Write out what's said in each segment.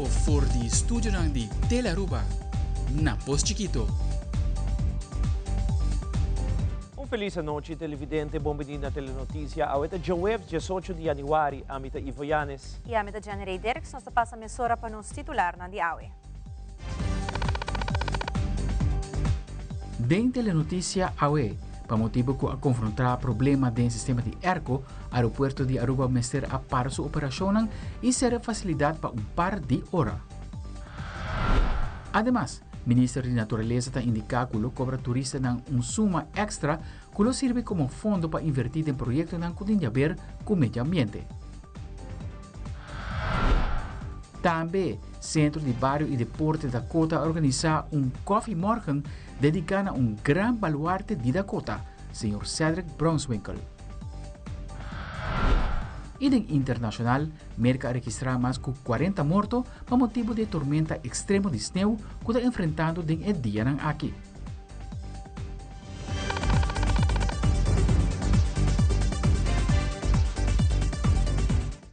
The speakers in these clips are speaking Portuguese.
voor die studio ng di Telaruba. Na Post Chiquito. Feliz noite, televidente. Bom-vindo na Telenotícia. Aweta Jaweb, 18 de januari, amita Ivo Yanes. E amita January Derek, nós passa a emissora para nos titular na Diawe. Den Telenotícia AWE, para motivo que a confrontar problema do sistema de ERCO, aeroporto de Aruba mester a par sua operação e será facilidade para par de hora. Además, Ministro de Natureza está indicando que cobra turista ng suma extra que sirve como fundo para invertir em projetos que podem ver com o meio ambiente. Também, Centro de Barrio e Deporte Dakota organiza Coffee Morgen dedicado a gran baluarte de Dakota, Sr. Cedric Bronswinkel. E em internacional, Merca registra mais que 40 mortos por motivo de tormenta extremo de sneeuw que está enfrentando em dia aqui.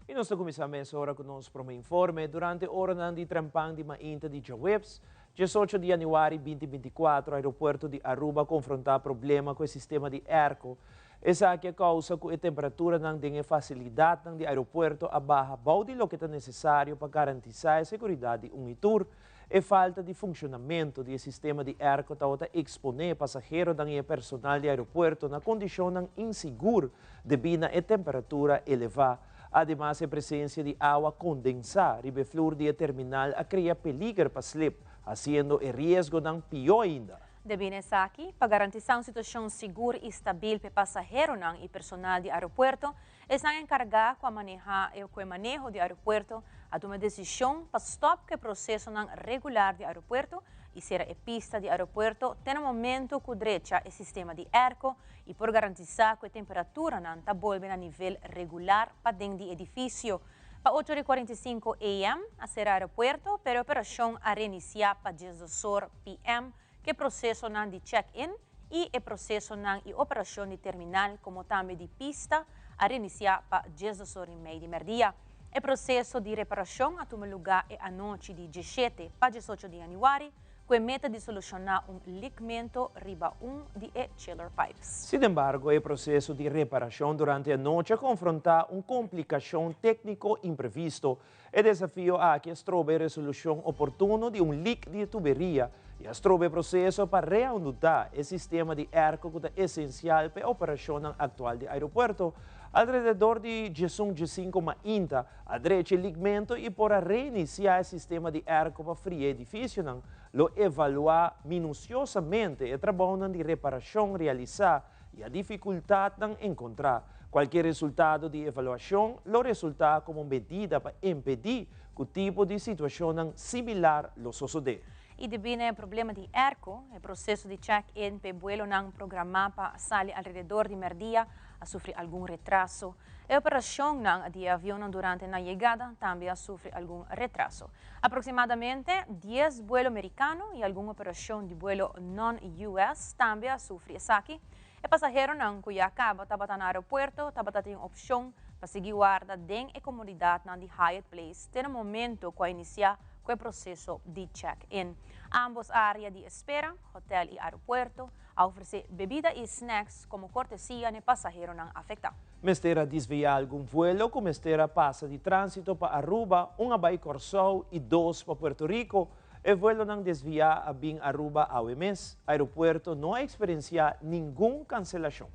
E nós começamos agora com nosso primeiro informe. Durante a hora de trampang de mainta de Jawebs, 18 de januari 2024, o aeroporto de Aruba confrontar problema com o sistema de ERCO. Essa aqui é a causa que a temperatura não tem facilidade no aeroporto a barra balde lo que é necessário para garantizar a segurança de tour e falta de funcionamento do sistema de ERCO para exponer passageiros e personal do aeroporto na condição insegura devido à temperatura elevada. Ademais, a presença de água condensada e flor de terminal a criar peligro para slip, fazendo o risco de pior ainda. Devine aqui, para garantizar uma situação segura e estável para passageiros e personal do aeroporto, estão encarregados com o manejo do aeroporto a tomar decisão para stop o processo regular do aeroporto e ser a pista do aeroporto tem um momento que direita o sistema de ERCO e por garantizar que a temperatura não está voltando a nível regular para dentro do edifício. Para 8h45 am, a ser aeroporto, pero a operação a reiniciar para 10h p.m., que processo de check-in e o processo de operação de terminal, como também de pista, a reiniciar para 10h30 de meio-dia. O processo de reparação a tomar lugar a noite de 17 para 18 de januari, com a meta de solucionar liquimento riba de chiller pipes. Sin embargo, o processo de reparação durante a noite confronta complicação técnico imprevisto. O desafio é que troube resolução oportuna de leak de tuberia e troube processo para reanudar o sistema de ERCO que é essencial para a operação atual do aeroporto. Alrededor de 15 mainta, a direita ligamento e por reiniciar o sistema de ERCO para frio edifício, lo evaluar minuciosamente o trabalho de reparação realizar e a dificuldade de encontrar. Qualquer resultado de avaliação, lo resulta como medida para impedir que o tipo de situação similar lo suceda. E devido ao problema de ERCO, o processo de check-in para o vuelo não programado para sair alrededor de meio-dia a sofrer algum retraso. A operação de avião durante a chegada também a sofrer algum retraso. Aproximadamente 10 vuelos americanos e alguma operação de vuelo non-US também a sofrer aqui. O passageiro que acaba de no aeroporto tem opção para seguir guarda dentro da comunidade de Hyatt Place no momento que iniciar com o processo de check-in. Ambos áreas de espera, hotel e aeroporto, oferecem bebida e snacks como cortesia de passageiro não afetado. Mestera desviar algum vuelo, como mestera passa de trânsito para Aruba, a Bay Corsou e 2 para Puerto Rico. O vuelo não desviar a Bin Aruba ao mês. Aeroporto não experiencia nenhuma cancelação.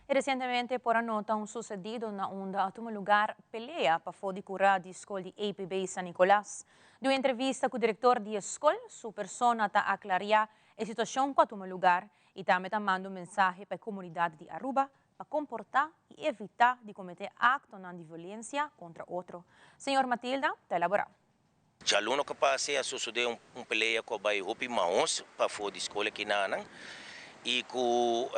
Recentemente, por nota sucedido na onda a tomar lugar pelea para fodi curar de escola de APB San Nicolás. De uma entrevista com o diretor de escola, sua persona está a aclarar a situação que tomar lugar e também está mandando mensagem para a comunidade de Aruba para comportar e evitar de cometer actos de violência contra outro. Senhor Matilda, está elaborado. Já aluno que passei a suceder pelea com a Hopi Maons para fodi escola aqui na e que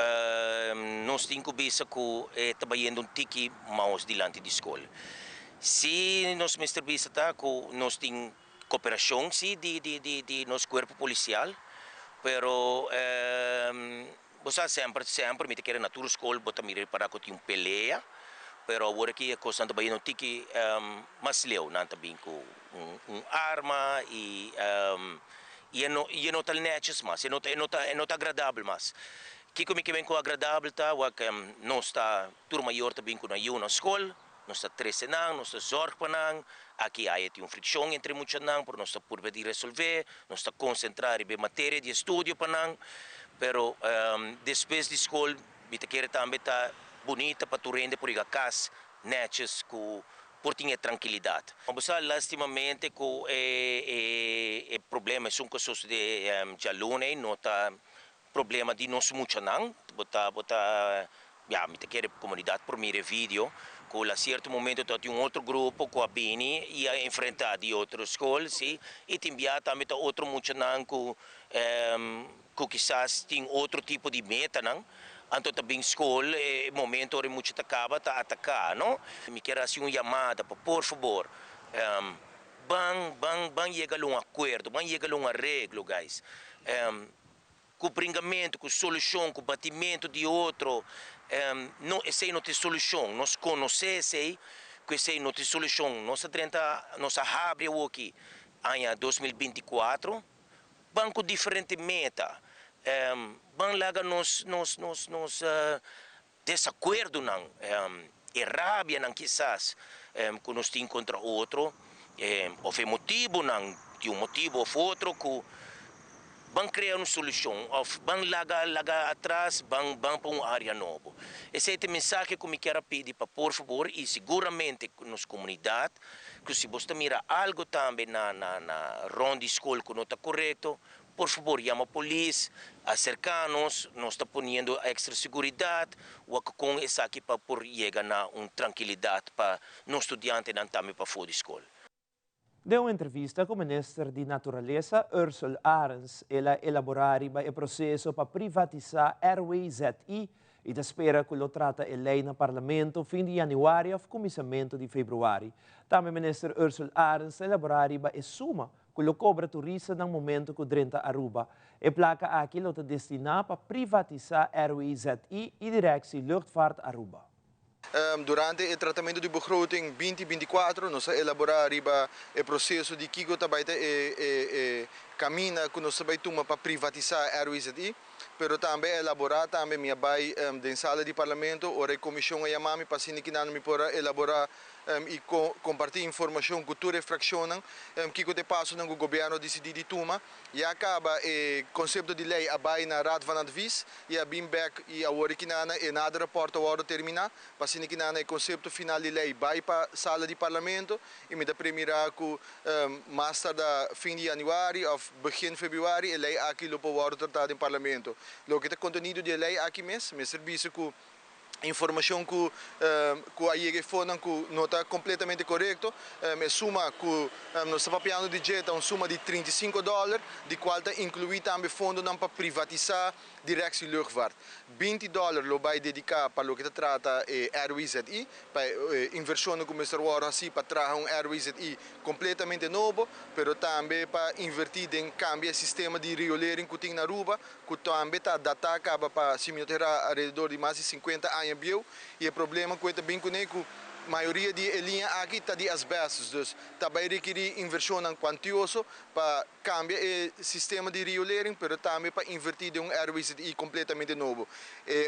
nós temos que ver que trabalhando tiki maus diante da escola. Se nós está que nós temos cooperação de nosso corpo policial, pero você sempre me quer na tua escola, botar mira para que tenha pelea, pero agora que a coisa também não tem que mais leu, não também com arma e não tá netes mas não tá agradável mas que como que vem com agradável tá o que não está turma maior também com na escola não está 13 não não está zorg panang aqui há fricção entre muitos não por não está por poder resolver não está concentrar em matéria de estudo panang pero depois de escola bita quer também tá bonita para tu rende por casa netes com por ter tranquilidade. Vamos falar lastimamente que o problema é que sucede de aluno não tá problema de nós muito não, já me quer comunidade por mim vídeo, com a certo momento tem outro grupo com a Bini e a enfrentar de outra escola, sim, e também também outro muito não que quizás tem outro tipo de meta não. Anto também escola, momento onde muito acaba tá atacar, não? Me quer assim chamada para por favor, bang chega a um acordo, bang chega a um arreglo, guys. Com o bringamento, com a solução, com o batimento de outro, não esse não tem solução. Nós conhecemos que esse não tem solução. Nós abre o aqui, em 2024, banco diferente meta. Bang laga nos desacordo não e rabia não quizás que nós tem contra outro ou foi motivo não de motivo ou outro que bang criar uma solução ou bang laga atrás bang para área nova esse é o mensagem que me quero pedir para por favor e seguramente nos comunidade que se você mira algo também na ronda escola que não está correto por favor, chama a polícia, acercar-nos, nós estamos ponendo extra segurança, o que com isso aqui para por chegar na tranquilidade para os estudantes não também para fora da escola. Deu uma entrevista com o ministro de Natureza, Ursula Arens, ela elaboraria o processo para privatizar Airway ZI e espera que o trata a lei no Parlamento fim de janeiro ou começamento de fevereiro. Também o ministro Ursula Arens elaboraria a suma que o cobra turista no momento que o Drenta Aruba. E placa aqui está destinada para privatizar Airway ZI e direção Luchtvaart Aruba. Durante o tratamento de begroting 2024, nós elaboraremos o processo de que caminha que nós vamos para privatizar a RWZI, mas também elaborar também minha bai da sala de parlamento ou a comissão a chamar para que não me possa elaborar e compartilhar informação que toda fração que o passo no governo decidiu de tomar e acaba o conceito de lei a bai na Raad van Advies e a BIMBEC e a hora que nada e nada reporta a hora terminar para que nada o conceito final de lei vai para a sala de parlamento e me dá primeira que mais tarde fim de janeiro ou begin februari a lei aqui lo para hora tratado em parlamento lo que é conteúdo de lei aqui mesmo me serviço que informação que a IEG Fonan que não está completamente correto, é suma que nós estamos papiando de jet uma suma de $35, de qual está incluído também fundo para privatizar direção Luchtvaart. $20 lo vai dedicar para o que trata RWZI, para inversão que o Mr. Warren assim para trazer RWZI completamente novo, mas também para invertir em cambio o sistema de riolering que tem na Aruba, que também está datado para se ao redor de mais de 50 anos e o problema que também com a maioria de linhas aqui está de asbestos, então também requer inversão quantiosa para cambiar o sistema de riolering, mas também para invertir em RWZI completamente novo.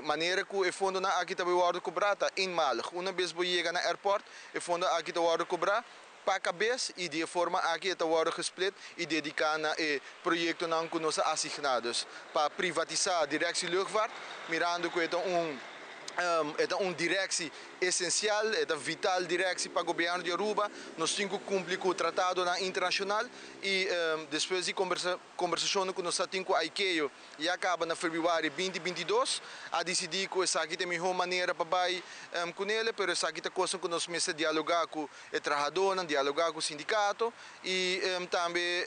Maneira que o fundo aqui também vai cobrar em mal. Uma vez que chega no aeroporto, o fundo aqui vai cobrar para a cabeça e de forma aqui está gesplit e dedicar a projeto que nós assignados para privatizar a direção Luchtvaart, mirando que é direção essencial, é vital direção para o governo de Aruba. Nós temos que cumprir com o tratado internacional e depois de conversação que nós temos com a ICAO e acaba em fevereiro de 2022, a decidir que essa aqui tem a melhor maneira para ir com ele, mas essa aqui é coisa que nós precisamos dialogar com o trabalhador, dialogar com o sindicato e também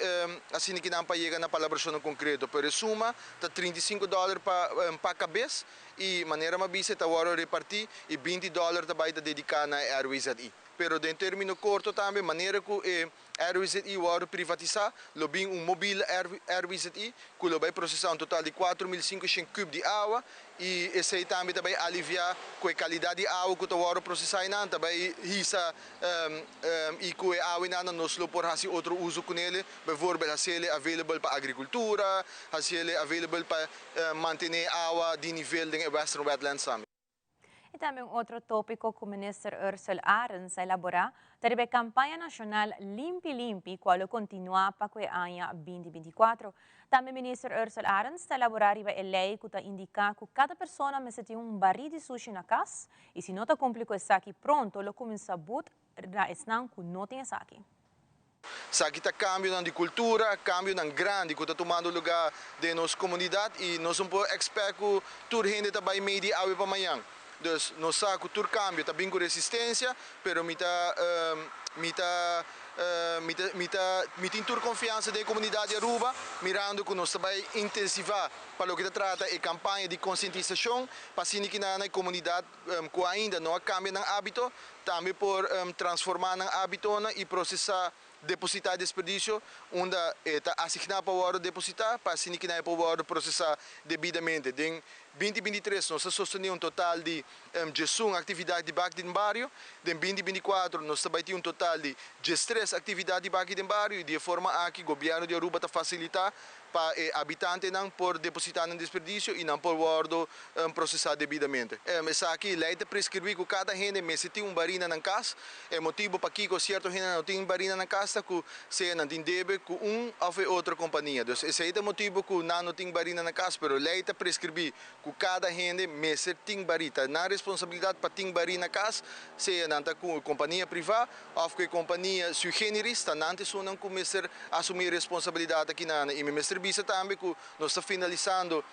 assim que não para chegar na colaboração concreta. Por suma, está $35 para a cabeça e maneira mais está agora repartir e $20 também está dedicado na RWZI. pero em termino curto também, maneira que RWZI vai privatizar, lobbying mobile RWZI, que vai processar total de 4.500 cubos de água, e esse aí também vai aliviar com a qualidade de água que vai processar, também hisa e com a água nós não podemos fazer outro uso com ele, bijvoorbeeld als ele available para agricultura, als ele available para manter água de nível em Western Wetlands. E também outro tópico que o ministro Ursula Arens elaborar, terá a campanha nacional Limpi Limpi, qual continua para o ano 2024. Também o ministro Ursula Arens elaborar a lei que indica que cada pessoa necessita barril de sushi na casa, e se não está cumprido com isso aqui pronto, lo começa a botar na esnang que não tem isso aqui. Sa kita cambio de cultura, cambio grande que está tomando lugar de nossa comunidade e nós não podemos esperar que toda gente também meio para amanhã. Dus nós sabemos que todo cambio está bem com resistência, pero mita toda confiança da comunidade de Aruba, mirando que nós também intensivar para o que trata a campanha de conscientização, para que na comunidade que ainda não cambia de hábito, também por transformar em hábito e processar depositar desperdício, onde está assignado para depositar, para que não pode processar devidamente. Em 2023, nós sostenemos total de 11 atividades de baixo de bairro. Em 2024, nós também temos total de 13 atividades de baixo de bairro, e de forma que o governo de Aruba está facilitar para habitantes não por depositar no desperdício e não por processar devidamente. Essa aqui, a lei prescreve que cada gente necessita barina na casa. É motivo para que certo gente não tem barina na casa, que se não tem débito com ou outra companhia. Então, esse é o motivo que não tem barina na casa, mas a lei prescreve que cada gente necessita tem barita. Na responsabilidade para ter barina na casa, se não está com companhia privada ou com companhia sui generis, não tem que assumir responsabilidade aqui na bisa também que nós estamos finalizando o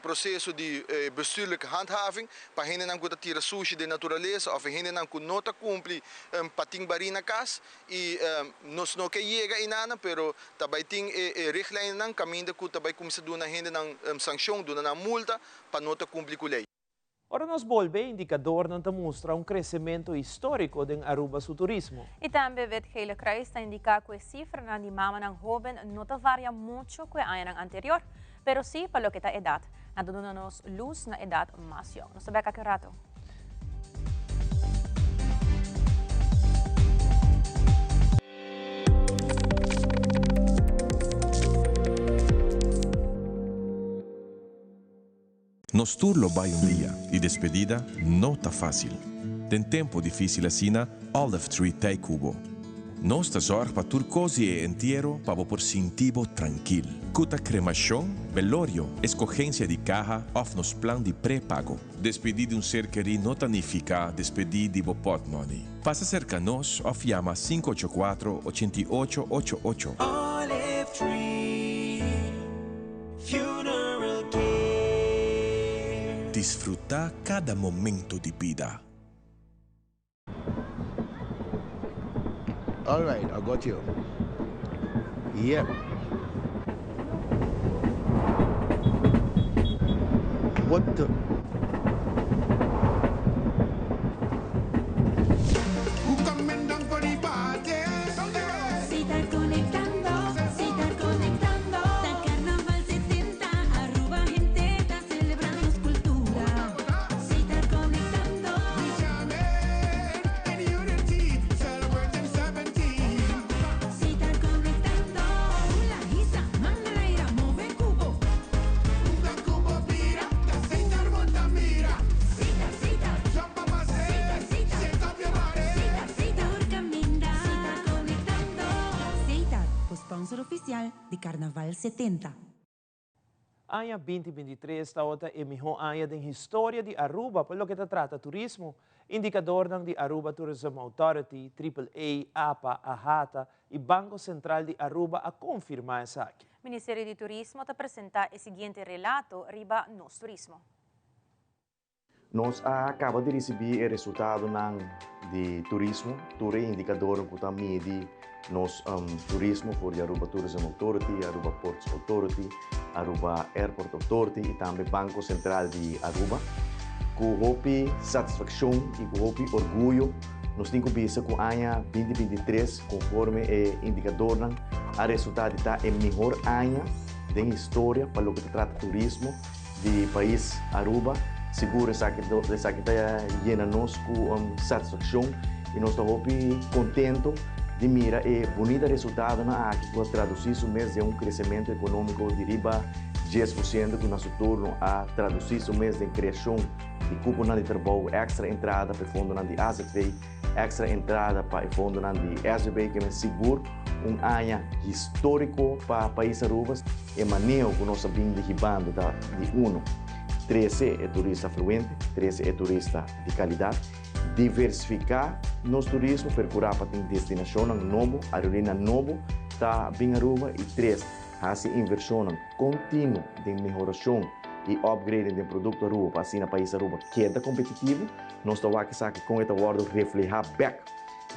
processo de bestuurlijke handhaving, para gente não que tira sushi de natureza, ou gente não que não cumpre pating bari na casa, e nós não que chega em nada, pero também tem richtlijnen não caminho que também começa a dar gente não sanção, dar multa para não cumprir com a lei. Ora nos volve indicador não mostra crescimento histórico de Aruba su turismo. E também o Gele Kruis está indicar que a cifra na dimama ng joven não varia muito com a ano anterior, pero sí para lo que está edad. Nadunnos luz na edad más young. Nos sabe que rato. Nos turlo vai dia e despedida não tá fácil. Tem tempo difícil assim, Olive Tree Tay Cubo. Nós tá zorg para tur cosi e inteiro para por sentivo tranquilo. Cuta cremação, velório, escogência de caja of nos plan de pré-pago. Despedir de ser querido não significa despedir de pot money. Passa cerca nós of llama 584-8888. Olive Tree Funeral Care. Desfrutar cada momento de vida. All right, I got you. Yep. What the? Oficial de Carnaval 70. Ano 2023 está outra e melhor ano da história de Aruba, pelo que trata turismo. Indicador de Aruba Tourism Authority, AAA, APA, AHATA e Banco Central de Aruba a confirmar isso aqui. O Ministério de Turismo está apresentando o seguinte relato riba nos turismo. Nós acabamos de receber o resultado de turismo, todo indicador que está mede nos turismo por Aruba Tourism Authority, Aruba Ports Authority, Aruba Airport Authority e também Banco Central de Aruba. Com satisfação e com orgulho, nós temos que ver com a ano 2023, conforme o indicador, a resultado está é melhor ano da história para o que trata turismo do país Aruba. Seguro essa que está llena nós com satisfação e nós estamos contentos de mirar o bonito resultado na que pode traduzir isso mês de crescimento econômico de riba 10% que nosso turno a traduzir isso mês de criação de cupo de trabalho, extra entrada para o fundo de AZP, extra entrada para o fundo de SGB, que é seguro ano histórico para o país Aruba e manejo que nós sabemos de bando de 13 é turista fluente, 13 é turista de qualidade, diversificar nosso turismo, procurar para ter destinação novo, aerolínea novo, está bem Aruba, e 3, fazer inversão contínua de melhoração e upgrading do produto Aruba, para assim o país Aruba queda competitivo, nós estamos aqui com este acordo refletir back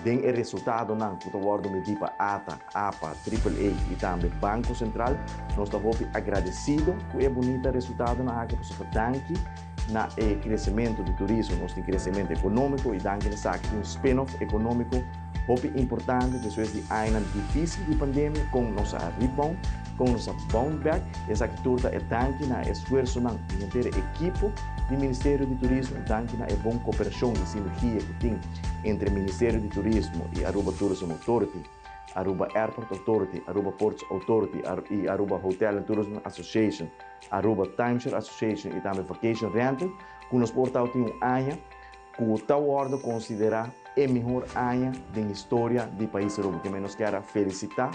den o resultado não que o acordo medir para ATA, APA, AAA e também Banco Central, nós estamos agradecidos com o bonito resultado na área para danke na crescimento do turismo, nós temos crescimento econômico e danke nessa aqui spin-off econômico importante depois de ano difícil de pandemia com nossa rebound, com nossa bounce back, essa aqui toda é danke na esforço na inteira equipe do Ministério de Turismo, danke na boa cooperação e sinergia que tem entre o Ministério de Turismo e Aruba Tourism Authority, Aruba Airport Authority, Aruba Ports Authority e Aruba Hotel and Tourism Association, Aruba Timeshare Association e também Vacation Rental, que nos portal tem ano que o tal ordem considera o melhor ano da história do país Aruba, que menos quero felicitar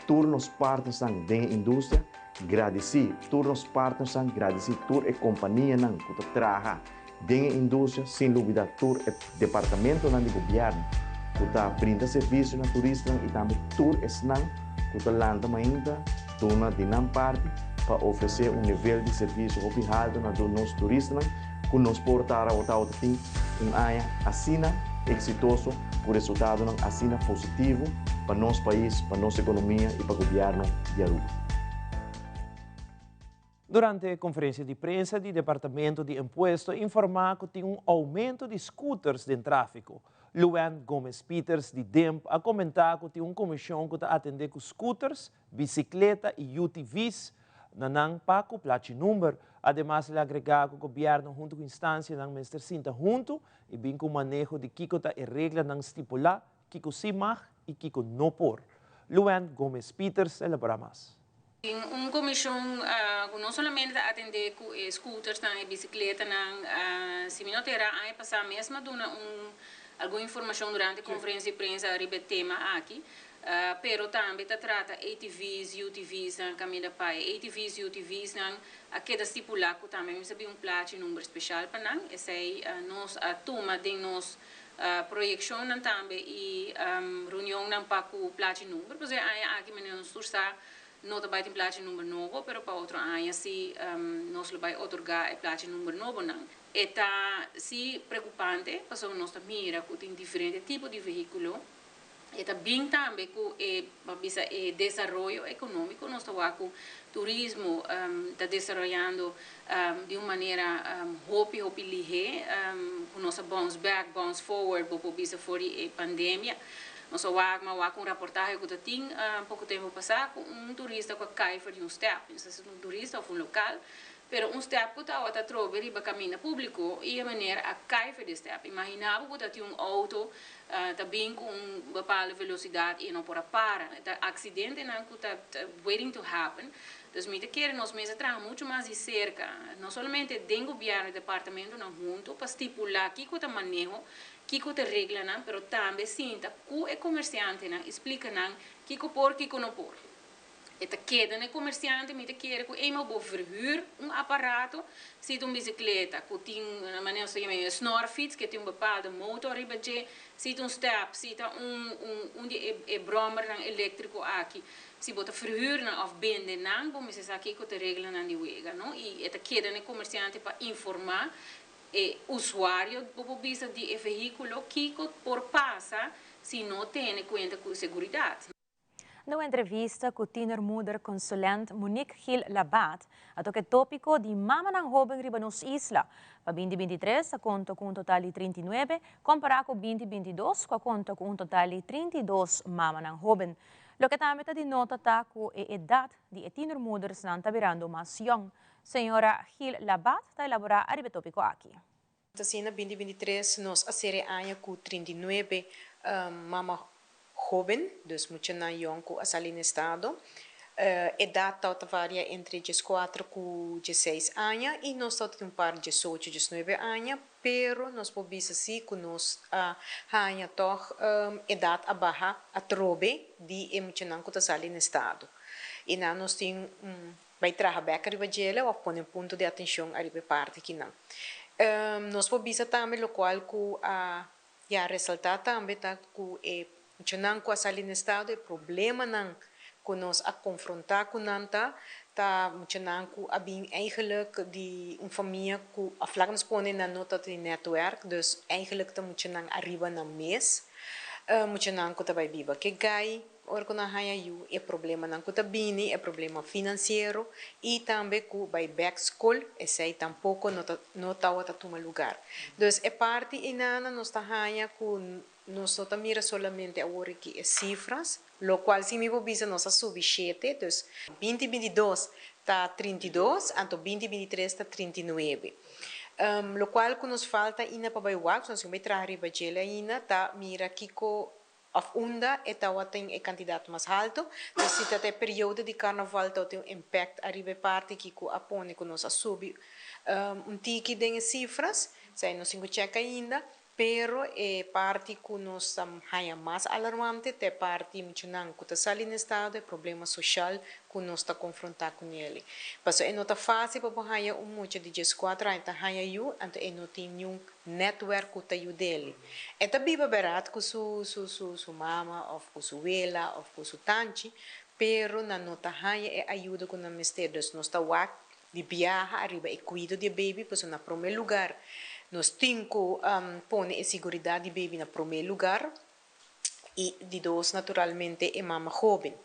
todos os partners da indústria, agradecer todos os partners, agradecer toda a companhia que trabalha da indústria, sem dúvida todo o departamento do governo que brinda serviço na turista e também todo o que landa ainda dona de não parte para oferecer nível de serviço alto na nossos turistas que nos portará a outra tem ano assina exitoso, o resultado assina positivo para nosso país, para nossa economia e para o governo de Aruba. Durante a conferência de prensa, o Departamento de Imposto informou que tem aumento de scooters de tráfego. Luan Gomes Peters, de DEMP, a comentar que tem comissão que atende com scooters, bicicleta e UTVs, na Paco, plate número. Además, ele agregar que o governo, junto com a instância, não minister sinta junto e bem com o manejo de Kiko e regra não estipular, Kiko simar e Kiko não por. Luan Gomes Peters elabora mais. Uma comissão não somente atender com scooters e bicicleta, se não terá a passar mesmo alguma informação durante a conferência de prensa a tema aqui. Pero também trata ATVs, UTVs na caminho da pai. ATVs e UTVs a queda estipular que também sabe plate número especial para nós. Essa é nós a toma de nós projeção também e reunião para o plate número. Pois aqui nós sursa não vai ter plate número novo, pero para outro ano assim nós vai otorgar o plate número novo não. Eta si preocupante, porque nós mira que tem diferentes tipos de veículos. E também também com o desenvolvimento econômico, nós estamos com o turismo está desenvolvendo de uma maneira hope ligeira, com nossa bounce back, bounce forward, para fora a pandemia. Nós estamos com reportagem que tem pouco tempo passado, com turista que cai fora de step, um turista ou local. Pero step que está trove riba caminho público e a maneira a cair de step. Imaginava que tinha auto também com bepaalde velocidade e não pode parar. O acidente não está waiting to happen. Então, muitas vezes nós mesmos trabalhamos muito mais de cerca, não somente dentro do governo e departamento não junto, para estipular o que está manejo, o que está regra, mas também sinta que o comerciante explica o que por, o que não por. Eta queda no comerciante, me quer que eenmaal vou verhuur apparato, zit bicicleta, que tem uma maneira de chamar snorfiets, que tem bepaalde motor ribaje, zit step, zit brommer elétrico aqui. Se bota verhuur of binden nang, bom is aqui que te regla na die wega, no? E eta queda no comerciante para informar o usuário do bisa de veículo que por passa se não tem conta com segurança. Numa entrevista com o tienermoeder consulente Monique Gil Labat, a toque tópico de mama ng joven riba nos isla. Para 2023, a conta com um total de 39, comparado com 2022, com a conta com um total de 32 mama ng joven. Lo que também está de nota tá com a idade de tienermoeders não está virando mais young. Senhora Gil Labat está elaborar a tópico aqui. Assim, na 2023, nós a série año com 39 mama joven, dus moet je naar jong a salir in estado. Edad está varia entre 14 e 16 anos e nós estamos um par de 18 e 19 anos, pero nós podemos assim que nós hanya toch edad abaixo a trobe de emocionante que salir in estado. E na nós tem vai trabalhar arriba gela ou pôr ponto de atenção arriba parte que não. Nós podemos também o qual que já ressaltar também tá que não com a salir no estado é problema não que nós a confrontar com nanta tá não com a bem eigenlijk de família que a flag nos põe na nota de network dus eigenlijk tá não arriba na mês não que tá vai viva que gai ora que na haya you é problema não que tá bini é problema financeiro e também que vai back school e sei tampouco não tá outra toma lugar dus é parte inana nós tá haya com nós não mira solamente agora que é cifras, lo qual se me visa nossa subchete, então 2022 está 32, então 2023 está 39. Lo qual que nos falta ainda para baiuar, nós vamos trazer riba gela ainda, tá mira que co of unda etawa tem candidato mais alto, então se até período de carnaval tem um impact a riba parte que co apone que nós subi tiki den cifras, sai nós cinco checa ainda. Pero parte que nós haya mais alarmante é parte mencionando que está saindo no estado é problema social que nós está confrontando com ele. Mas é não tá fácil para haya muito de 14 anos haya you, então é não tem nenhum network que está you dele. É também barato com su mama ou com su abuela ou com su tante, pero na nota haya é ajuda com a mistérios nós está wak de viaja arriba e cuido de baby, pois na primeiro lugar nós temos que pôr a segurança de baby na primeiro lugar e de dois naturalmente é mama jovem.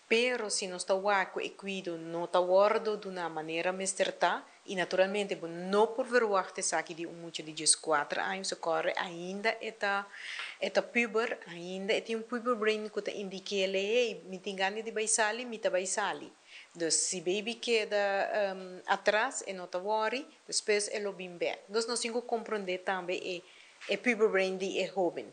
Pero se nós estamos com o cuidado não está guardado de uma maneira mesterta e naturalmente não por verwachten saque de muito de 14 anos ocorre ainda é puber ainda tem puber brain que te indica ele me tingani de baisali me ta baisali. Dus se baby queda atrás e não está worry, depois ele vem back. Dus nós temos que compreender também é puber brain de jovem,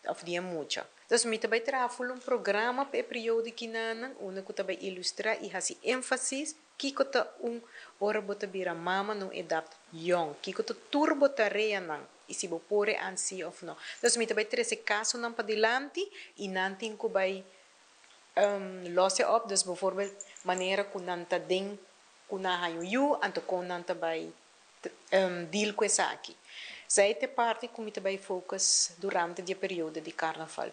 of de muito. Dus me também trago programa para período que não, onde que também ilustrar e fazer ênfase que que tá hora bota bira mama no edad young, que que tá turbo tareia não. E se você pode ansi of não. Dus me também trago esse caso não para dilante e não tem que vai losse op, dus bijvoorbeeld maniera kunanta ding kunahayo you anto kunanta by deal com essa aqui. Zij te parte comita by focus durante o período de carnaval.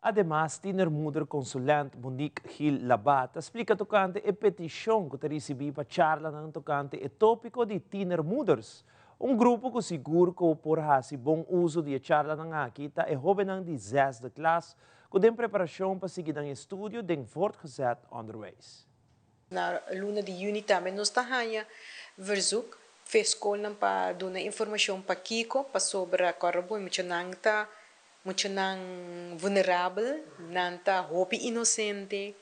Además, tienermoeder consulente Monique Gil Labat explica tocante a petição que recebi para charla ng tocante e tópico de tienermoeders. Grupo que seguro que por hasi bom uso de charla ng aqui tá é jovem de 6e classe com tem preparação para seguir em estúdio tem voortgezet onderwijs. Na luna de juni também nós estamos verzoek fez escola para dar informação para Kiko para sobre a corrupção muito vulnerável, nanta hopi inocente,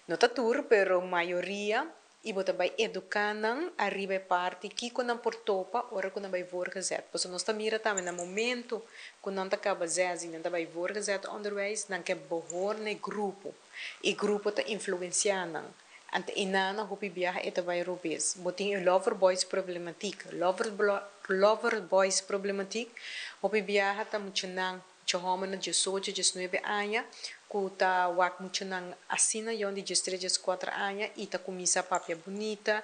não tá tur, pero maioria e bota vai educando arriba parte Kiko não por topa ora quando vai voorgezet. Pois nós estamos mira também no momento quando não tá acaba zezi, não tá vai voorgezet onderwijs, não quer behoor ne grupo e grupo tá influenciando. Ante inana hopi biaha eta vai robes. Botin lover boys problematiek. Lover boys problematiek. Hopi biaha tá muito nang Chahoma na 18, 19 anos, que tá wak muito nang assina yon de 13, 14 anos e tá comissa papia bonita,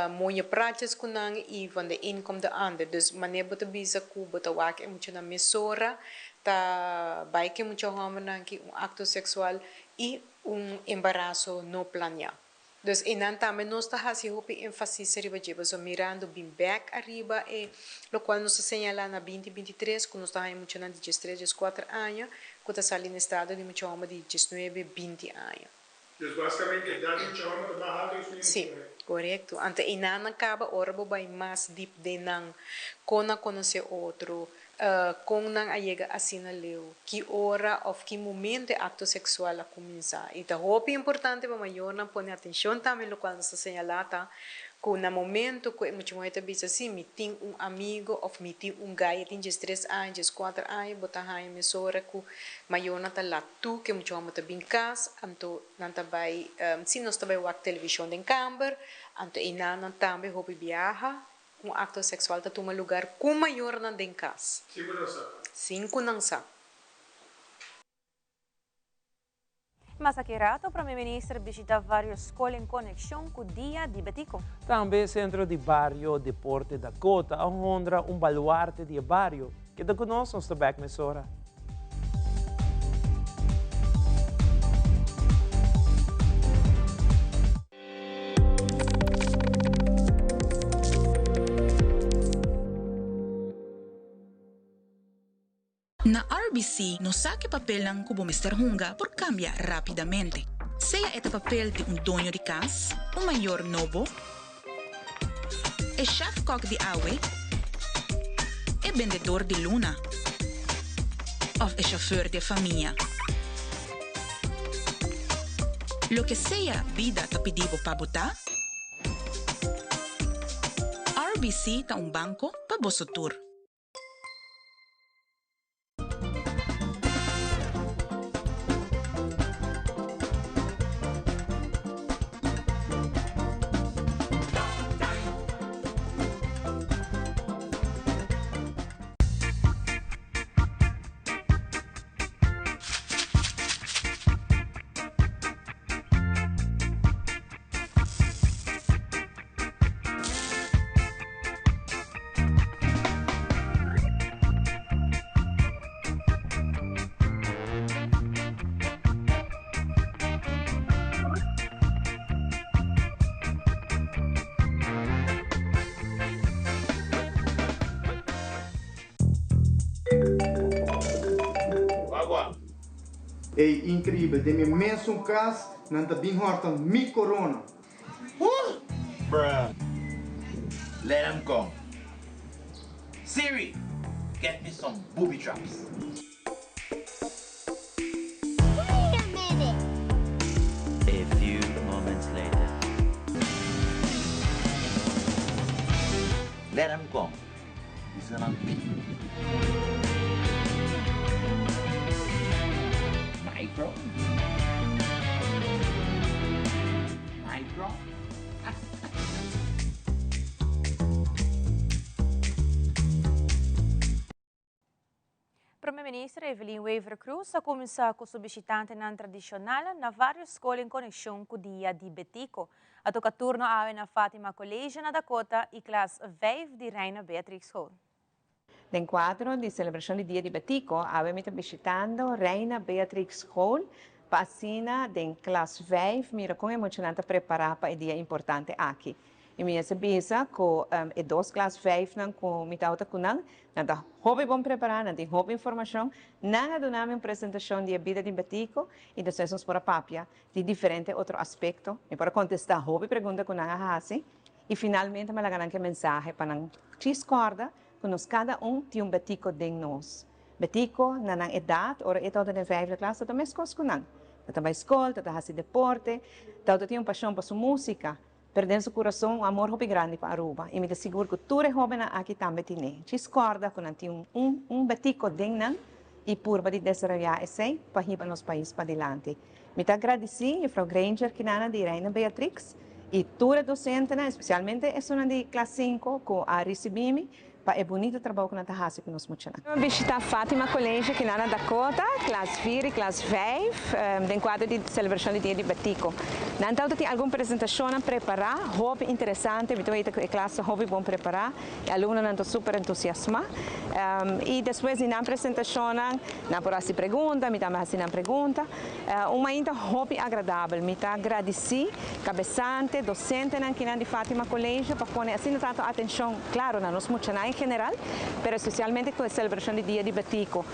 moia pratas com nang e van de income de ander. Dus maneira bota bisa ku bota wak é muito na mesora, tá baike muito chahoma nang que acto sexual e embaraço não planeado. Dus en também nós está fazendo ênfase arriba de so mirando bem back arriba e lo qual nos señala na 2023 que nós está muito na 13, 14 anos que está salindo no estado de mucho homem de 19, 20 anos. Dus basicamente, a idade de mucho homem está alta que os Sim, correto. Ante inana acaba, ora vai mais deep de não conhecer outro, com não chega assim na leu, que hora ou que momento acto sexual a começar. E tá roupa importante para maior não pôr atenção também no qual se señalata, que no momento que muito mais também assim, me tem amigo ou me tem gajo tem 3 anos, 4 anos, botar a emissora que maior não tá lá tu que muito mais também casa, então não tá vai, se nós também o televisão em câmara, então inana também roupa viaja. Acto sexual está toma lugar com maior na den casa. 5 não sabe. 5 não sabe. Mas aqui rato, o Primeiro-Ministro visita várias escolas em conexão com o Dia de Betico. Também centro de barrio Deporte da Cota, onde baluarte de barrio, que da conosco nos tabak mesora. Na RBC, no saque papel ng kubo Mr. Hunga por cambia rapidamente. Sea este papel de dueño de casa, mayor novo, chef cook de awe, vendedor de luna, of chauffeur de familia. Lo que sea vida tapidivo pa botar, RBC ta banco pa bosotur. É incrível, tem imenso caso, não está bem horta mi corona. Bruh, let him go. Siri, get me some booby traps. Wait a minute. A few moments later. Let him go. He's gonna be. Micro? Micro? Primeiro-Ministro Evelyn Weaver Cruz a começar com o visitante na tradicional na várias escolas em conexão com o Dia de Betico. A toca turno a na Fátima College na Dakota e classe 5 de Reina Beatrix Hall. Nel quadro di celebrazione di Dia di Betico, abbiamo visitando Reina Beatrix Hall, passina den classe 5, mira com emocionante preparar para o dia importante aqui. E minha sabisa que dois classe 5 não com mitauta kunang, nada hobby bom preparar, nada hobby informação, nada do nome apresentação de vida de Betico e das sessões para papia de diferente outro aspecto. E para contestar hobby pergunta kunang hasi e finalmente me lagan que mensagem para não discorda que nós cada tem Betico de nós. Betico na nang idade, ora ito da 5 classe, também escola kunang. Também escola, também hasi deporte, também tem paixão para sua música. Perdendo seu coração, amor hobby grande para Aruba. E me asseguro que tudo é hobby aqui também tem. Discorda que não tem Betico de nós e por de desenvolver esse para ir para nosso país para adiante. Me agradeci a Frau Granger, que nana de Reina Beatrix, e toda docente, especialmente essa de classe 5, que a recebimi, é bonito trabalho que nós fazemos com nós muito. Vamos visitar Fátima College aqui na Dakota, classe 4 e classe 5, no quadro de celebração do Dia de Betico. Então, tem alguma apresentação a preparar, hobby interessante, a classe hobby bom preparar, e alunos estão super entusiasmados. E depois, na apresentação, na por assim pergunta, me também assim na pergunta, ainda hobby agradável, me agradeci, cabeçante, docente aqui na Fátima College, para pôr assim tanto atenção, claro, na nós muito em geral, pero especialmente com a celebração do Dia de Batico.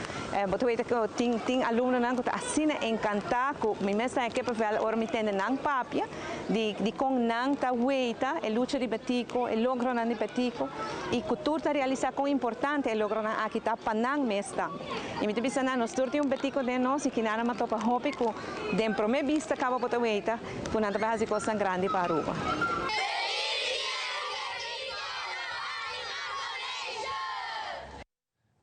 Você vê que tem alunos que assim encantados com a mesma equipe vel ora me tende nang papia de com nang ta weita a luta de Batico, o logro nan de Batico e cultura realizar com importante o logro nan aqui tá panang mesta. E me te bisa na nos turti Batico de nós e que nada ma topa hopi com den prome vista acaba bota weita, com nada base coisa grande para Aruba.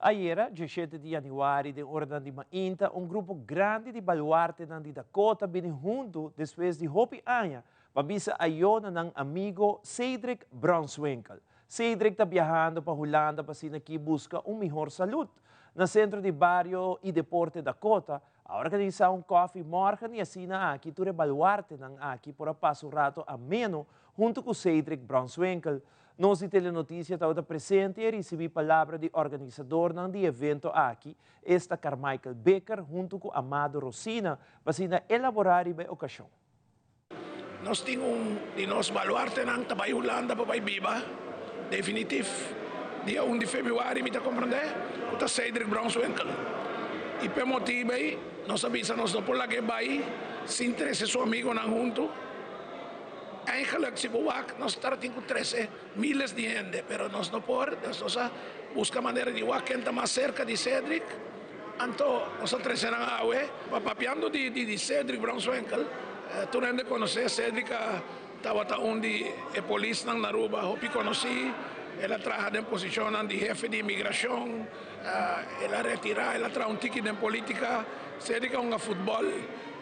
Ayer, 17 de januari, de hora de Mainta, um grupo grande de baluarte de Dakota vem junto depois de Hopi Anya, para bisa ayona ng amigo Cedric Brownswinkel. Cedric está viajando para Holanda para aqui busca melhor saúde. No centro de barrio e deporte Dakota, a organizar coffee morgen e assim aqui ture baluarte ng aqui por passo rato ameno junto com Cedric Brownswinkel. Nós de Telenotícia está presente e recebi palavra de organizador do evento aqui, esta Carmichael Becker, junto com Amado Rosina, para elaborar a ocasião. Nós temos de nós baluarte ng Tabay Holanda para Biba, definitivo. Dia 1 de fevereiro, me está compreender? O Cedric Brownswinkel. E por motivo aí, nós avisamos por lá que vai, se interessa seu amigo não junto. Eigenlijk si buwak, nós temos 13 miles de gente, pero nós não podemos, nós busca maneira de buwak quem mais cerca de Cedric. Então, nós trazemos a awe, papiando de Cedric Brownswinkel, tu não conhece Cedric, estava onde é polícia na Aruba, eu conheci, ela trabalha em posição de jefe de imigração, ela retira, ela traz ticket de política, Cedric é futebol,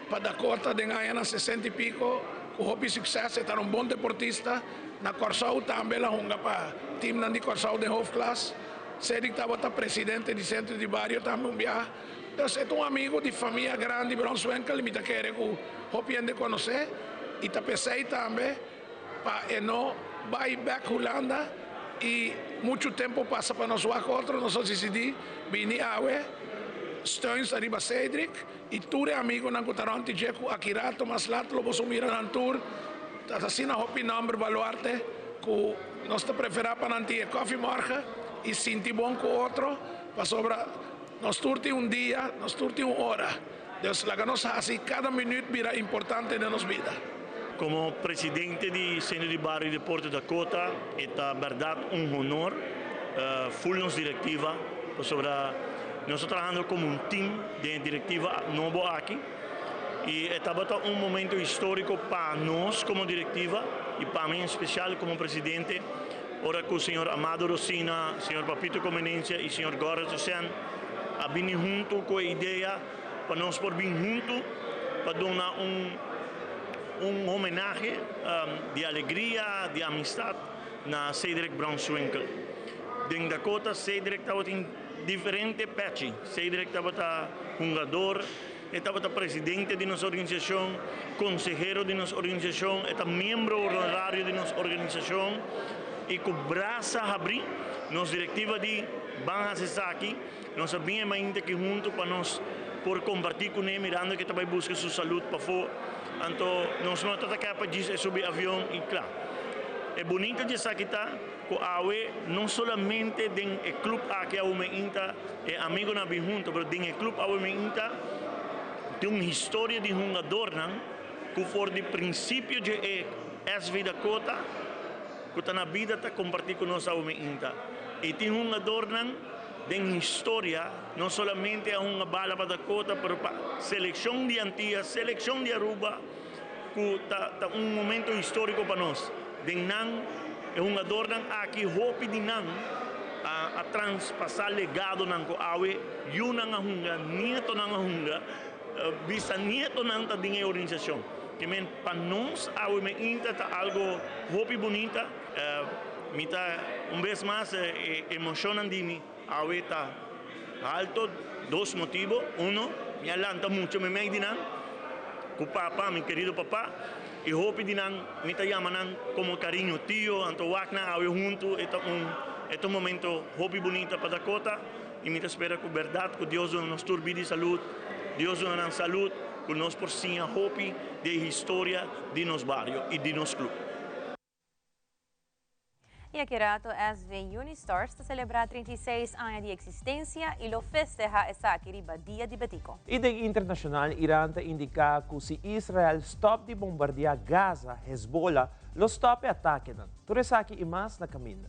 para Dakota, de ganhar 60 e pico, o Hopi sucesso, é um bom deportista. Na Corsau também ela junga para o time de Corsau de Half Class. Cedric estava presidente do centro de barrio também. Então, é um amigo de família grande, Brownswinkel, me quer que o Hopi ande conhecer. E pensei também para não vai back Holanda e muito tempo passa para nós outro, nós decidimos vir a Stearns arriba Cedric e tudo amigo na Cotarante Jeco Akirato mas lato lo posso mirar na tour assim na Hopi number baluarte que nós te preferar para nanti coffee morgen e sinti bom com outro para sobra nós turti dia nós turti hora Deus la nós assim cada minuto vira importante na nossa vida. Como presidente do Centro de Barrio de Porto Dakota é verdade honor full nos diretiva sobre nós estamos trabalhando como team de diretiva novo aqui e estava momento histórico para nós como diretiva e para mim em especial como presidente. Ora com o senhor Amado Rosina, senhor Papito Comenência e senhor Gorra Susan a vir junto com a ideia para nós por vir junto para dar homenagem de alegria, de amistade na Cedric Brownswinkel. Em Dakota, Cedric estava diferente patch. Cedric estava jogador, estava presidente de nossa organização, consejero de nossa organização, era membro honorário de nossa organização e com braça abrir, nossa diretiva de Banha Sesaki, nós sabíamos ainda que junto para nós por compartilhar com ele, mirando que também busca sua saúde para fora. Então, nós não estamos capaz de subir avião e claro. É bonito de estar aqui, com a AUE, não somente do clube aqui a Inta, é amigo na junto, mas do clube a Inta tem uma história de jogador, que foi de princípio de SV Dakota, que está na vida está compartilhando com nós a Inta. E tem jogador tem história, não somente a uma bala para Dakota, mas para a seleção de Antillas, seleção de Aruba, que está momento histórico para nós. Nan é um jogador aqui Hopi de nan a transpassar legado nan ko awe yun ang hunga nieto nang hunga bisa nieto nang ta dinge organização que men para nós awe me inta ta algo Hopi bonita mita vez mais emocionan dimi awe ta alto dos motivos uno me alanta mucho me dinan com papá meu querido papá e Hopi dinang mita yamanan como carinho tio anto wakna awe junto é momento Hopi bonita para Dakota e mita espera com verdade que Deus nos turbi de saúde Deus nos saúde que nós por sim a Hopi de história de nos barrio e de nos clube. E aqui rato SV Unistars está celebrar 36 anos de existência e lo festeja essa riba dia de Betico. E da internacional, Irã indica que se Israel stop de bombardear Gaza, Hezbollah, lo stop e ataque. Turesaki e mais na caminho.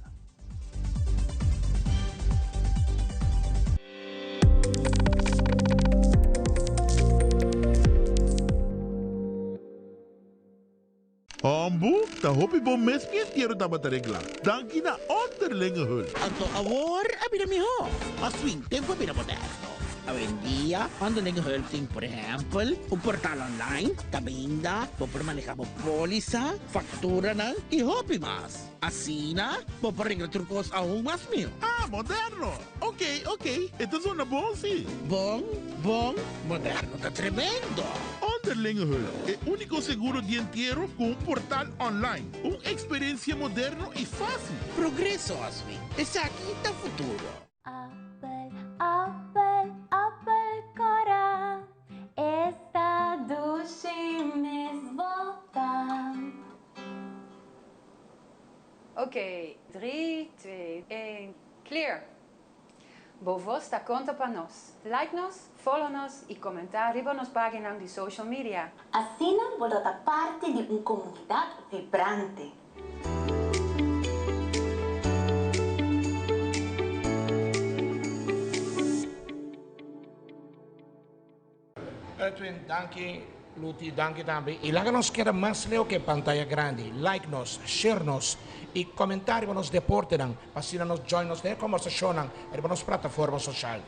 Ambu, ta hopi bom mes piestiero ta bataregla. Danki na onderlinge hul. Anto awor, abina mi ho. Aswing tempo abina moderno. Hoy en día, underlinge hul ting, por ejemplo, un portal online, tabinda, por manejar póliza, factura ng y hopi más. Así na, por arreglar trucos aún más mío. Ah, moderno. Ok. Ito is una bom si. Bom, moderno, tá tremendo. Onderlinge hul, el único seguro de entierro con un portal online. Una experiencia moderno y fácil. Progreso, Aswing. Está aquí está futuro. Apple Cora, esta duche mes volta. Ok, 3, 2, 1, clear. Vos está conta para nós. Like-nos, follow-nos e comentar riba nos páginas de social media. Assim vou dar parte de uma comunidade vibrante. Edwin, danke. Luti, danke também. E lá nos quer mais leo que pantalla grande. Like-nos, share-nos e comentar nos deporte, para nos join-nos na conversação e nas plataformas sociais.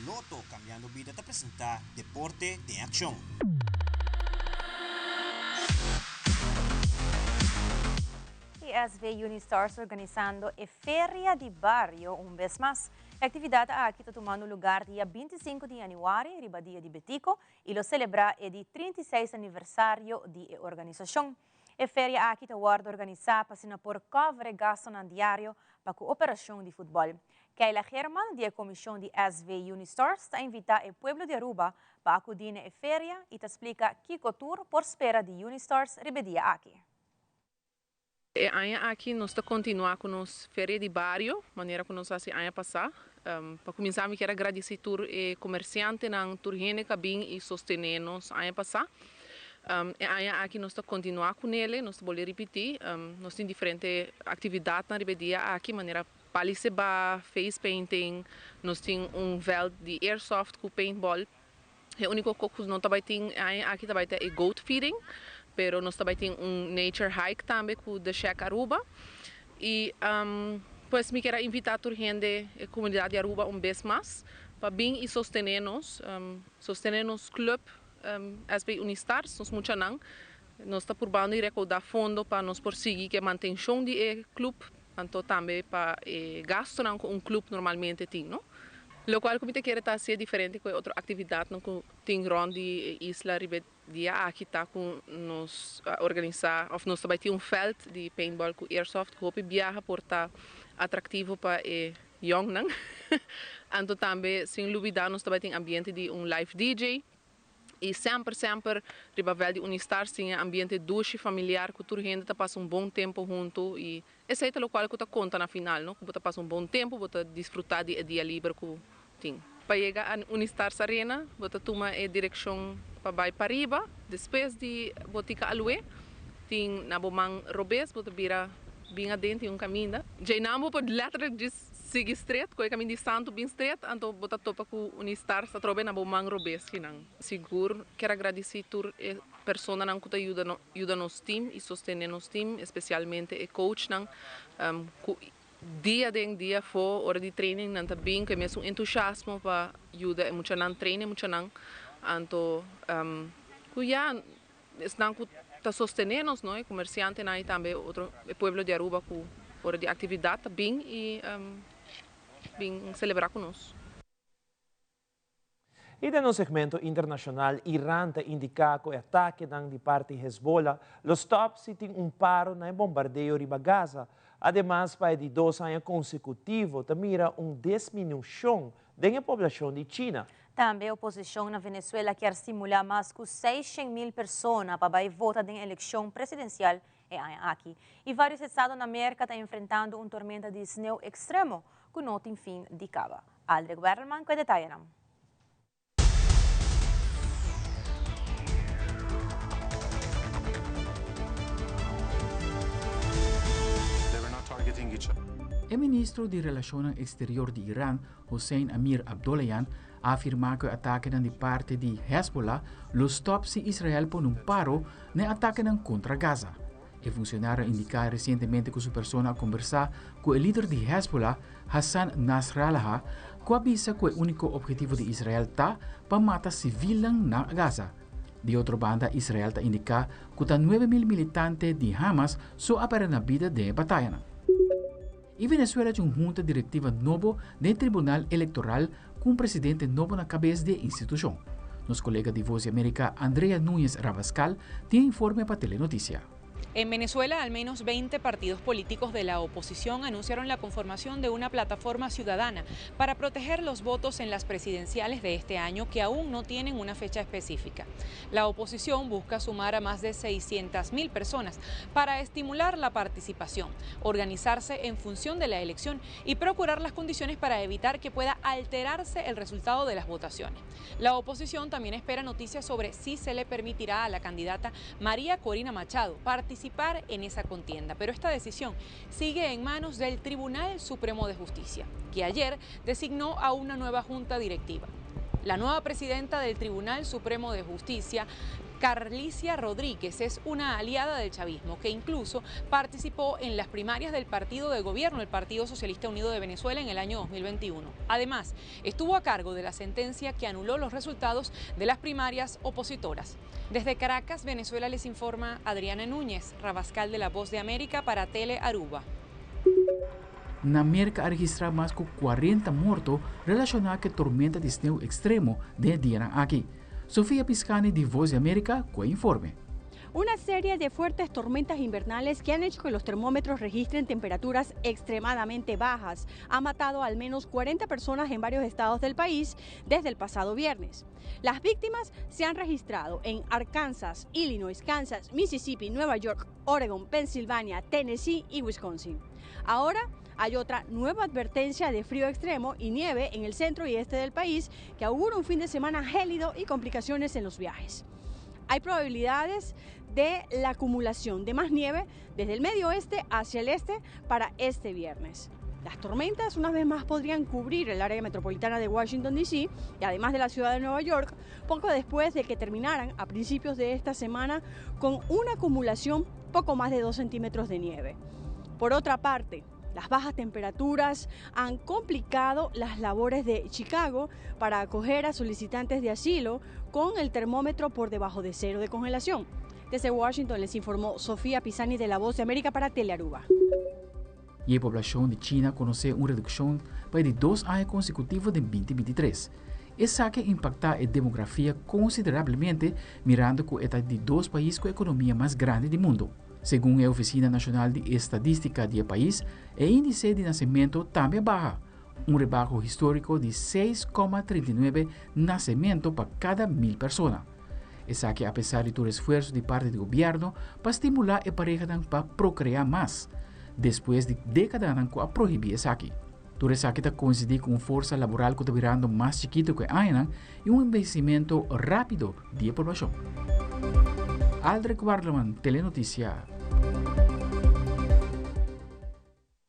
Loto Cambiando Vida te presenta Deporte de Acción. E SV Unistars organizando a Feria de Barrio vez más. A atividade aqui está tomando lugar dia 25 de januário, riba dia de Betico, e lo celebra é de 36 aniversário de organização. A feria aqui está organizada para por cobre gasto no diário para a operação de futebol. Keila German, da comissão de SV Unistars, está invitar o povo de Aruba para acudir à feria e te explica que tour por espera de Unistars ribedia aqui. Aqui nós estamos continuando com a feria de barrio, maneira que nós fazemos ano passado. Para começar, eu quero agradecer a comerciante na turgene que vem e sostener nos ano passado. Aqui nós estamos continuando com ele, nós vamos repetir. Nós temos diferentes atividades na ribedia aqui, maneira paliseba, face painting, nós temos veld de airsoft com paintball. O único que nós também temos aqui também é goat feeding, pero nós também temos nature hike também com the Shack Aruba. E pues me quero invitar a gente, a comunidade de Aruba vez mais, para vir e sostener-nos club SB Unistars, nós muito não. Nós estamos procurando recaudar fundo para nós conseguir que manutenção do clube. Então também para gasto com clube normalmente tem, não? O qual como te quer estar ser diferente com outra atividade que tem grande isla ribedia aqui está com nos organizar, ou nós também tem feld de paintball com airsoft que hope viaja por estar atrativo para young, não? Então também sem dúvida nós também tem ambiente de live DJ. E sempre ribavel de Unistars tinha ambiente doce familiar que toda gente passa bom tempo junto e esse é o qual que conta na final, não? Que passa bom tempo, você desfrutar de dia livre que tem. Para chegar a Unistars Arena, você toma a direção para riba, depois de botica alue, tem na bomang robes, você vira bem adentro um caminho. Já não pode letteralmente seguir straight, com o caminho de santo bem straight, então você topa com Unistars a trobe na bomang robes que não. Seguro quero agradecer a pessoa que ajuda nos time e sostener nos time, especialmente o coach não, dia de dia for hora de training não também que mesmo entusiasmo para ajudar muito não treine muito não, então cuia están sosteniendo, ¿no? Comerciantes ahí también, otro pueblo de Aruba por de actividad bien y bien celebrar con nosotros. E no segmento internacional, Irán te indica que o ataque de parte de Hezbollah, los top sitting paro no bombardeio riba Gaza. Además, para de 2 años consecutivos, mira disminuição da população de China. Também a oposição na Venezuela quer estimular mais de 600.000 pessoas para votar na eleição presidencial aqui. E vários estados na América estão enfrentando tormenta de snow extremo, que não tem fim de cava. Aldrich Werleman com detalhes. O ministro de Relações Exteriores de Irã, Hossein Amir Abdollahian, afirma que o ataque de parte de Hezbollah lo stopsi Israel por paro no ataque contra Gaza. O funcionário indica recentemente que sua persona conversar com o líder de Hezbollah, Hassan Nasrallah, que avisa que o único objetivo de Israel está para matar civis na Gaza. De outra banda, Israel está indica que 9.000 militantes de Hamas só aparecem na vida de batalha. E Venezuela tem junta diretiva novo do Tribunal Eleitoral com presidente novo na cabeça da instituição. Nosso colega de Voz de América, Andrea Núñez Rabascal, tem informe para Telenoticia. En Venezuela, al menos 20 partidos políticos de la oposición anunciaron la conformación de una plataforma ciudadana para proteger los votos en las presidenciales de este año que aún no tienen una fecha específica. La oposición busca sumar a más de 600.000 personas para estimular la participación, organizarse en función de la elección y procurar las condiciones para evitar que pueda alterarse el resultado de las votaciones. La oposición también espera noticias sobre si se le permitirá a la candidata María Corina Machado participar en esa contienda, pero esta decisión sigue en manos del Tribunal Supremo de Justicia, que ayer designó a una nueva junta directiva. La nueva presidenta del Tribunal Supremo de Justicia, Carlicia Rodríguez, es una aliada del chavismo que incluso participó en las primarias del partido de gobierno, el Partido Socialista Unido de Venezuela, en el año 2021. Además, estuvo a cargo de la sentencia que anuló los resultados de las primarias opositoras. Desde Caracas, Venezuela, les informa Adriana Núñez Rabascal de La Voz de América para Tele Aruba. Na América ha registrado más de 40 muertos relacionados con tormenta de snow extremo de día aquí. Sofía Piscani de Voz de América con informe. Una serie de fuertes tormentas invernales que han hecho que los termómetros registren temperaturas extremadamente bajas ha matado al menos 40 personas en varios estados del país desde el pasado viernes. Las víctimas se han registrado en Arkansas, Illinois, Kansas, Mississippi, Nueva York, Oregon, Pensilvania, Tennessee y Wisconsin. Ahora hay otra nueva advertencia de frío extremo y nieve en el centro y este del país que augura un fin de semana gélido y complicaciones en los viajes. Hay probabilidades de la acumulación de más nieve desde el medio oeste hacia el este para este viernes. Las tormentas una vez más podrían cubrir el área metropolitana de Washington, D.C. y además de la ciudad de Nueva York, poco después de que terminaran a principios de esta semana con una acumulación poco más de 2 centímetros de nieve. Por otra parte, las bajas temperaturas han complicado las labores de Chicago para acoger a solicitantes de asilo con el termómetro por debajo de 0 de congelación. Desde Washington les informó Sofía Pisani de La Voz de América para Telearuba. Y la población de China conoce una reducción para de 2 años consecutivos de 2023. Esa que impacta la demografía considerablemente, mirando que es de 2 países con economía más grande del mundo. Según la Oficina Nacional de Estadística del país, el índice de nacimiento también baja, un rebajo histórico de 6,39 nacimientos para cada 1.000 personas. Esa que a pesar de todo esfuerzo de parte del gobierno para estimular a pareja para procrear más, después de décadas a prohibir esa aquí. Todo esa que coincide con una fuerza laboral que está virando más chiquito que años y un envejecimiento rápido de la población. Aldrich Werleman, Telenoticia.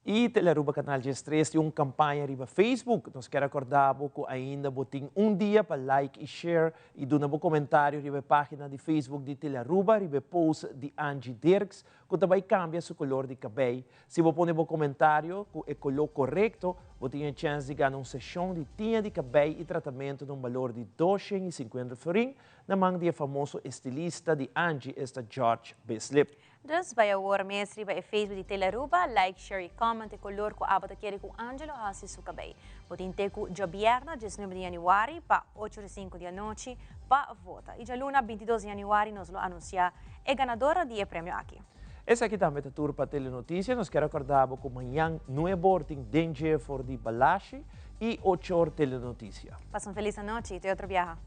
E Teleruba Canal G3 tem uma campanha riba Facebook. Nós queremos recordar que ainda botem dia para like e share e dar um comentário riba página de Facebook de Teleruba, riba post de Angie Dirks, que também cambia o color de cabelo. Se você põe um comentário com o color correto, você tem a chance de ganhar uma sessão de tinta de cabelo e tratamento de valor de 250 florin na mão do famoso estilista de Angie, George Bislip. Dus bij jouw mestre bij Facebook de Teleruba, like, share e comment e color ko abata kere ku Angelo Hassi Sukabay. Potinte ku Jabierna, 19 de januari, pa 8:05 da noite, pa vota. E já luna 22 de januari nos lo anuncia e ganadora de prêmio aqui. Essa aqui também é a tour para Telenotícia. Nós queremos recordar que amanhã não é boarding danger for de Balashi e 8 horas Telenotícia. Passa uma feliz noite e até outro viaje.